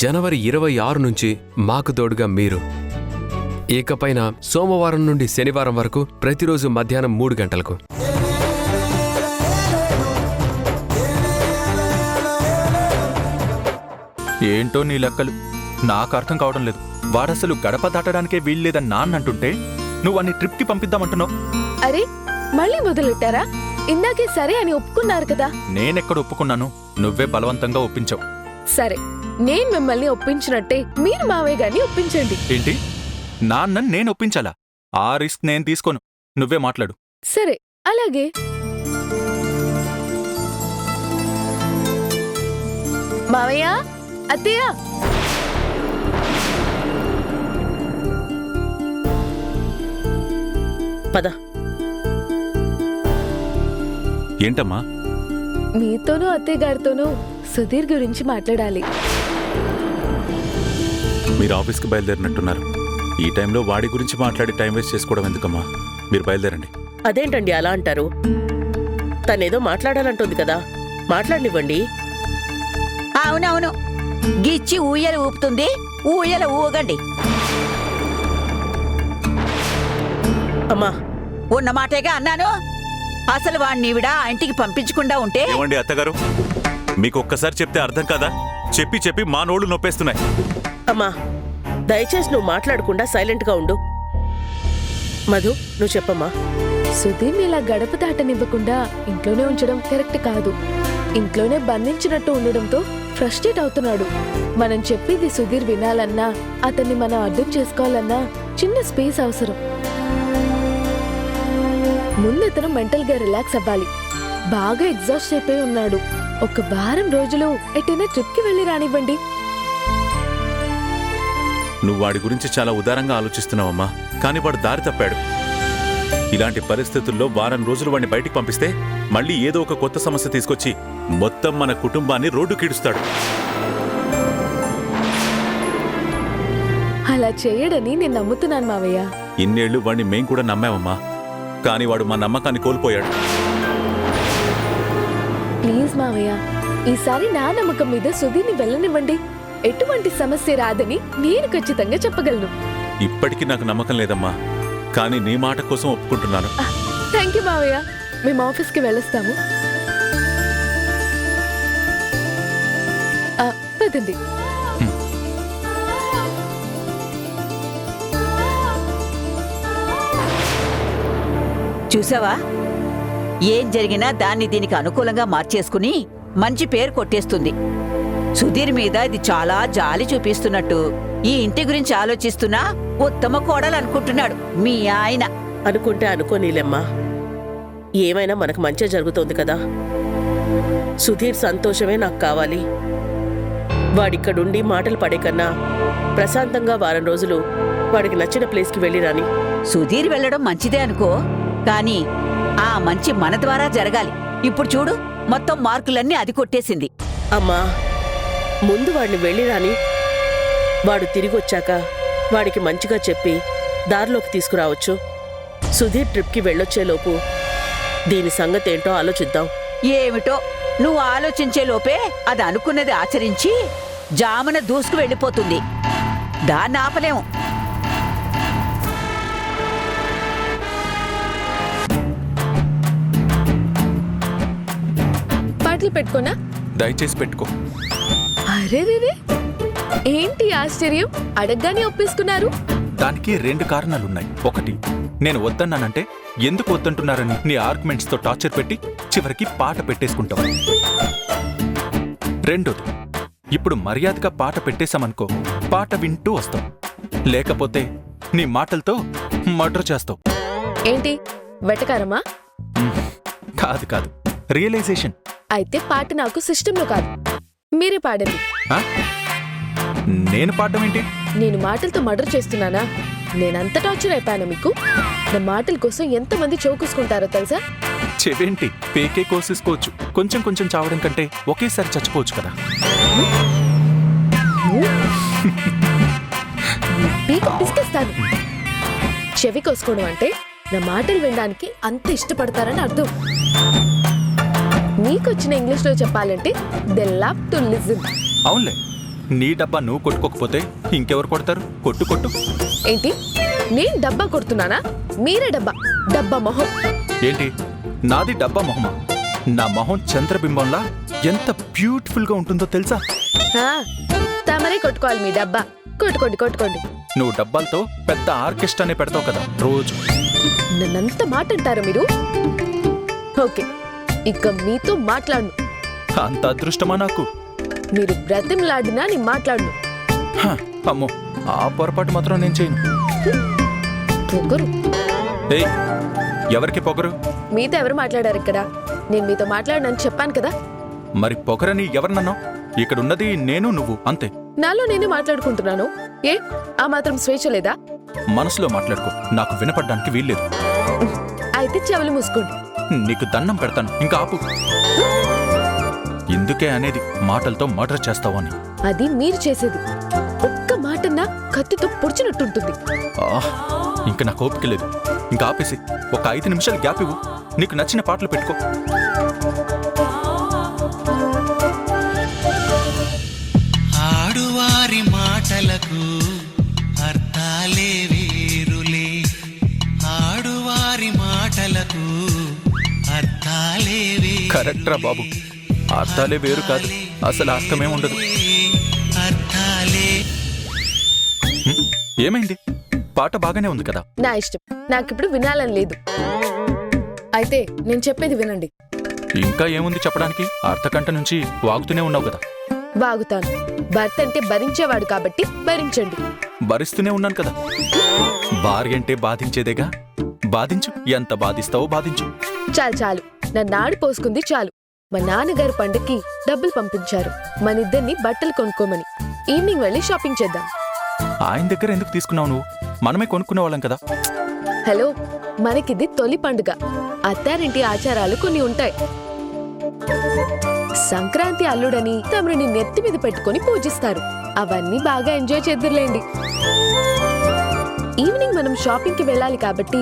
జనవరి 26 నుంచి మాకు తోడుగా మీరు. ఇకపైన సోమవారం నుండి శనివారం వరకు ప్రతిరోజు మధ్యాహ్నం 3 గంటలకు. ఏంటో నీ లెక్కలు నాకు అర్థం కావడం లేదు. వాడసలు గడప దాటడానికే వీల్లేదని నాన్న అంటుంటే నువ్వు అన్ని ట్రిప్కి పంపిద్దామంటున్నావు. అరే మళ్ళీ మొదలెట్టారా? ఇందాకే సరే అని ఒప్పుకున్నారు కదా. నేనెక్కడ ఒప్పుకున్నాను? నువ్వే బలవంతంగా ఒప్పించావు. సరే, నేను మిమ్మల్ని ఒప్పించినట్టే మీరు మావయ్య గారిని ఒప్పించండి. ఏంటి? నాన్న నేను ఒప్పించాలా? ఆ రిస్క్ నేను తీసుకోను. నువ్వే మాట్లాడు. సరే అలాగే. మావయ్య, అత్తయ్య, పద. ఏంటమ్మా? మీతోనూ అత్తయ్య గారితోనూ సుధీర్ గురించి మాట్లాడాలి. మీరు ఆఫీస్కి బయలుదేరినట్టున్నారు. ఈ టైంలో వాడి గురించి మాట్లాడి టైం వేస్ట్ చేసుకోవడం ఎందుకమ్మా? మీరు బయలుదేరండి. అదేంటండి అలా అంటారు? తనేదో మాట్లాడాలంటుంది కదా, మాట్లాడనివ్వండి. అవునవును, గిచ్చి ఊయల ఊపుతుంది, ఊయల ఊగండి. అమ్మా, ఉన్న మాటేగా అన్నాను. అసలు వాణ్ణి ఈవిడ ఆ ఇంటికి పంపించకుండా ఉంటే. ఏమండి అత్తగారు, మీకు ఒక్కసారి చెప్తే అర్థం కాదా? చెప్పి చెప్పి మా నోళ్లు నొప్పేస్తున్నాయి. అమ్మా దయచేసి నువ్వు మాట్లాడకుండా సైలెంట్గా ఉండు. మధు, నువ్వు చెప్పమ్మా. సుధీర్ని ఇలా గడప దాటనివ్వకుండా ఇంట్లోనే ఉంచడం కరెక్ట్ కాదు. ఇంట్లోనే బంధించినట్టు ఉండడంతో ఫ్రస్ట్రేట్ అవుతున్నాడు. మనం చెప్పేది సుధీర్ వినాలన్నా, అతన్ని మనం అర్థం చేసుకోవాలన్నా చిన్న స్పేస్ అవసరం. ముందు అతను మెంటల్ గా రిలాక్స్ అవ్వాలి. బాగా ఎగ్జాస్ట్ అయిపోయి ఉన్నాడు. ఒక వారం రోజులు ఎటైనా ట్రిప్ కి వెళ్ళి రానివ్వండి. నువ్వు వాడి గురించి చాలా ఉదారంగా ఆలోచిస్తున్నావమ్మా, కానీ వాడు దారి తప్పాడు. ఇలాంటి పరిస్థితుల్లో వారం రోజులు వాడిని బయటికి పంపిస్తే మళ్ళీ ఏదో ఒక కొత్త సమస్య తీసుకొచ్చి మొత్తం మన కుటుంబాన్ని రోడ్డు కీడుస్తాడు. అలా చేయడని నేను నమ్ముతున్నాను మావయ్య. ఇన్నేళ్లు వాడిని మేం కూడా నమ్మామమ్మా, కానీ వాడు మా నమ్మకాన్ని కోల్పోయాడు. ప్లీజ్ మావయ్య, ఈసారి నా నమ్మకం మీద సుధీర్ని వెళ్ళనివ్వండి. ఎటువంటి సమస్య రాదని నేను ఖచ్చితంగా చెప్పగలను. ఇప్పటికీ నాకు నమ్మకం లేదమ్మా, కానీ నీ మాట కోసం ఒప్పుకుంటున్నాను. థ్యాంక్ యూ మావయ్య. మేము ఆఫీస్కి వెళ్ళొస్తాము. పదండి. చూసావా, ఏం జరిగినా దాన్ని దీనికి అనుకూలంగా మార్చేసుకుని మంచి పేరు కొట్టేస్తుంది. సుధీర్ మీద ఇది చాలా జాలి చూపిస్తున్నట్టు ఈ ఇంటి గురించి ఆలోచిస్తున్నా ఉత్తమ కోడలనుకుంటున్నాడు మీ ఆయన. అనుకుంటే అనుకోనీలెమ్మా, ఏమైనా మనకు మంచి జరుగుతోంది కదా. సుధీర్ సంతోషమే నాకు కావాలి. వాడిక్కడుండి మాటలు పడే కన్నా ప్రశాంతంగా వారం రోజులు వాడికి నచ్చిన ప్లేస్కి వెళ్ళి రాని. సుధీర్ వెళ్ళడం మంచిదే అనుకో, కానీ ఆ మంచి మన ద్వారా జరగాలి. ఇప్పుడు చూడు, మొత్తం మార్కులన్నీ అది కొట్టేసింది. అమ్మా, ముందు వాడిని వెళ్ళి రాని. వాడు తిరిగొచ్చాక వాడికి మంచిగా చెప్పి దారిలోకి తీసుకురావచ్చు. సుధీర్ ట్రిప్కి వెళ్ళొచ్చేలోపు దీని సంగతేంటో ఆలోచిద్దాం. ఏమిటో, నువ్వు ఆలోచించే లోపే అది అనుకున్నది ఆచరించి జామున దూసుకు వెళ్ళిపోతుంది. దాన్ని ఆపలేము. పాటలు పెట్టుకోనా? దయచేసి పెట్టుకో. అరే ఏంటి ఆశ్చర్యం, అడగ్గానే ఒప్పేసుకున్నారు. దానికి 2 కారణాలున్నాయి. ఒకటి, నేను వద్దన్నానంటే ఎందుకు వద్దంటున్నారని నీ ఆర్గ్యుమెంట్స్తో టార్చర్ పెట్టి చివరికి పాట పెట్టేసుకుంటావు. రెండోది, ఇప్పుడు మర్యాదగా పాట పెట్టేశామనుకో, పాట వింటూ వస్తావు. లేకపోతే నీ మాటలతో మర్డర్ చేస్తావు. ఏంటి వెటకారమా? కాదు కాదు, రియలైజేషన్. అయితే పాట నాకు సిస్టంలో కాదు, మీరే పాడండి. నేను పాడడం ఏంటి? నేను మాటలతో మర్డర్ చేస్తున్నానా? నేనంత టార్చర్ అయిపోయాను మీకు? నా మాటల కోసం ఎంతమంది చౌకూసుకుంటారో తెలుసా? చెవేంటి, పేకే కోసేసుకోవచ్చు. కొంచెం కొంచెం చావడం కంటే ఒకేసారి చచ్చిపోవచ్చు కదా. పీక పిసికేస్తాను. చెవి కోసుకోవడం అంటే నా మాటలు వినడానికి అంత ఇష్టపడతారని అర్థం. మీకొచ్చిన ఇంగ్లీష్లో చెప్పాలంటే దే లవ్ టు లిజన్. అవునులే, నీ డబ్బా నువ్వు కొట్టుకోకపోతే ఇంకెవరు కొడతారు? కొట్టు కొట్టు. ఏంటి నేను డబ్బా కొడుతున్నానా? మీరే డబ్బా డబ్బా మొహం. ఏంటి నాది డబ్బా మొహమా? నా మొహం చంద్రబింబంలా ఎంత బ్యూటిఫుల్ గా ఉంటుందో తెలుసా? ఆ, తమరే కొట్టుకోవాలి మీ డబ్బా. కొట్టుకోండి కొట్టుకోండి. నువ్వు డబ్బాలతో పెద్ద ఆర్కెస్ట్రానే పెడతావు కదా రోజు. నన్నంత మాట అంటారు మీరు? ఓకే, ఇక మీతో మాట్లాడను. అంత అదృష్టమా నాకు? మీరు బ్రతిమలాడినా నేను మాట్లాడను. హ, అమ్మో, ఆ పొరపాటు మాత్రం నేను చేయను. పొగరు. ఏయ్, ఎవరికి పొగరు? మీతో ఎవరు మాట్లాడారు ఇక్కడ? నేను మీతో మాట్లాడనని చెప్పాను కదా. మరి పొగరని ఎవరినన్నావు? ఇక్కడున్నది నేను నువ్వు అంతే. నాలో నేనే మాట్లాడుకుంటున్నాను. ఏ ఆ మాత్రం స్వేచ్ఛ లేదా? మనసులో మాట్లాడుకో, నాకు వినపడ్డానికి వీల్లేదు. అయితే చెవులు మూసుకోండి. నీకు దండం పెడతాను, ఇంకా ఆపు. ఇందుకే అనేది మాటలతో మర్డర్ చేస్తావు అని. అది మీరు చేసేది. ఒక్క మాటన్నా కత్తితో పొడిచినట్టుంటుంది. ఇంకా నాకు ఓపిక లేదు. ఇంకా ఆపేసి ఒక 5 నిమిషాలు గ్యాప్ ఇవ్వు. నీకు నచ్చిన పాటలు పెట్టుకో. ఆడువారి మాటలకు అర్థాలే వేరులే. ఆడువారి మాటలకు అర్థాలే కరెక్ట్ రా బాబు, అర్థాలే వేరు కాదు, అసలు అర్థమే ఉండదు. అర్థాలే. ఏమైంది? పాట బాగానే ఉంది కదా. నా ఇష్టం, నాకిప్పుడు వినాలని లేదు. అయితే నేను చెప్పేది వినండి. ఇంకా ఏముంది చెప్పడానికి? అర్థకంట నుంచి వాగుతూనే ఉన్నావు కదా. బాగుతాను. భర్త అంటే భరించేవాడు కాబట్టి భరించండి. భరిస్తూనే ఉన్నాను కదా. భార్య అంటే బాధించేదేగా. బాధించు, ఎంత బాధిస్తావో బాధించు. చాలు చాలు, నా నాడు పోసుకుంది చాలు. మా నాన్నగారు పండక్కి డబ్బులు పంపించారు మనిద్దరిని బట్టలు కొనుక్కోమని. ఈవినింగ్ వెళ్ళి షాపింగ్ చేద్దాం. ఆయన దగ్గర ఎందుకు తీసుకున్నావు నువ్వు? మనమే కొనుక్కునే వాళ్ళం కదా. హలో, మనకిది తొలి పండుగ. అత్తారింటి ఆచారాలు కొన్ని ఉంటాయి. సంక్రాంతి అల్లుడని తమరిని నెత్తి మీద పెట్టుకుని పూజిస్తారు. అవన్నీ బాగా ఎంజాయ్ చేద్దురులేండి. ఈవినింగ్ మనం షాపింగ్ కి వెళ్ళాలి కాబట్టి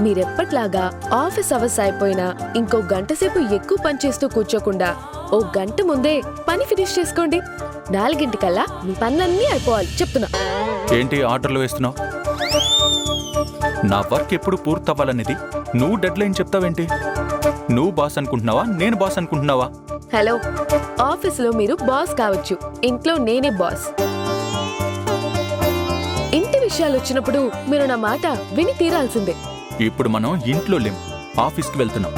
మీరెప్పట్లాగా ఆఫీస్ అవర్స్ అయిపోయినా ఇంకో గంట సేపు ఎక్కువ పని చేస్తూ కూర్చోకుండా ఓ గంట ముందే పని ఫినిష్ చేసుకోండి. 4 మీ పనులన్నీ అయిపోవాలి చెప్తున్నా. ఏంటి ఆర్డర్లు వేస్తున్నావు? నా వర్క్ ఎప్పుడు పూర్తవ్వాలనేది నువ్వు డెడ్ లైన్ చెప్తావేంటి? నువ్వు బాస్ అనుకుంటున్నావా, నేను బాస్ అనుకుంటున్నావా? హలో, ఆఫీసులో మీరు బాస్ కావచ్చు, ఇంట్లో నేనే బాస్. ఇంటి విషయాలు వచ్చినప్పుడు మీరు నా మాట విని తీరాల్సిందే. ఇప్పుడు మనం ఇంట్లో లేం, ఆఫీస్కి వెళ్తున్నాం.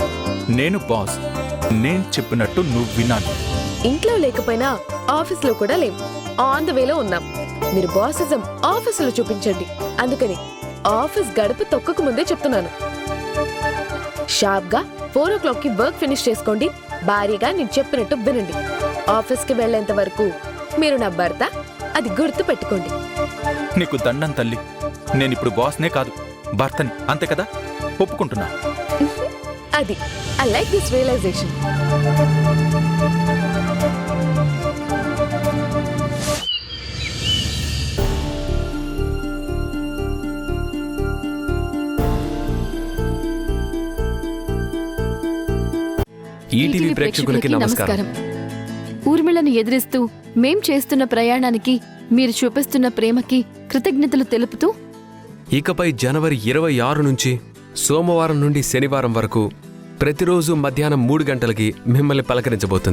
నేను బాస్, నేను చెప్పినట్టు నువ్వు వినాలి. ఇంట్లో లేకపోయినా ఆఫీస్లో కూడా లేం, ఆన్ ద వేలో ఉన్నాం. మీరు బాసిజం ఆఫీసులో చూపించండి. అందుకని ఆఫీస్ గడప తొక్కకు ముందే చెప్తున్నాను. షార్ప్ గా 4 o'clockకి వర్క్ ఫినిష్ చేసుకోండి. భారీగా నేను చెప్పినట్టు వినండి. ఆఫీస్కి వెళ్లేంత వరకు మీరు నా భర్త, అది గుర్తు పెట్టుకోండి. నీకు దండం తల్లి, నేనిప్పుడు బాస్నే కాదు, భర్తని, అంతే కదా? ఒప్పుకుంటున్నా. అది I like this realization. ETV ప్రేక్షకులకి నమస్కారం. ఊర్మిళను ఎదిరిస్తూ మేం చేస్తున్న ప్రయాణానికి మీరు చూపిస్తున్న ప్రేమకి కృతజ్ఞతలు తెలుపుతూ ఇకపై జనవరి 26 నుంచి సోమవారం నుండి శనివారం వరకు ప్రతిరోజు మధ్యాహ్నం 3 గంటలకి మిమ్మల్ని పలకరించబోతుంది.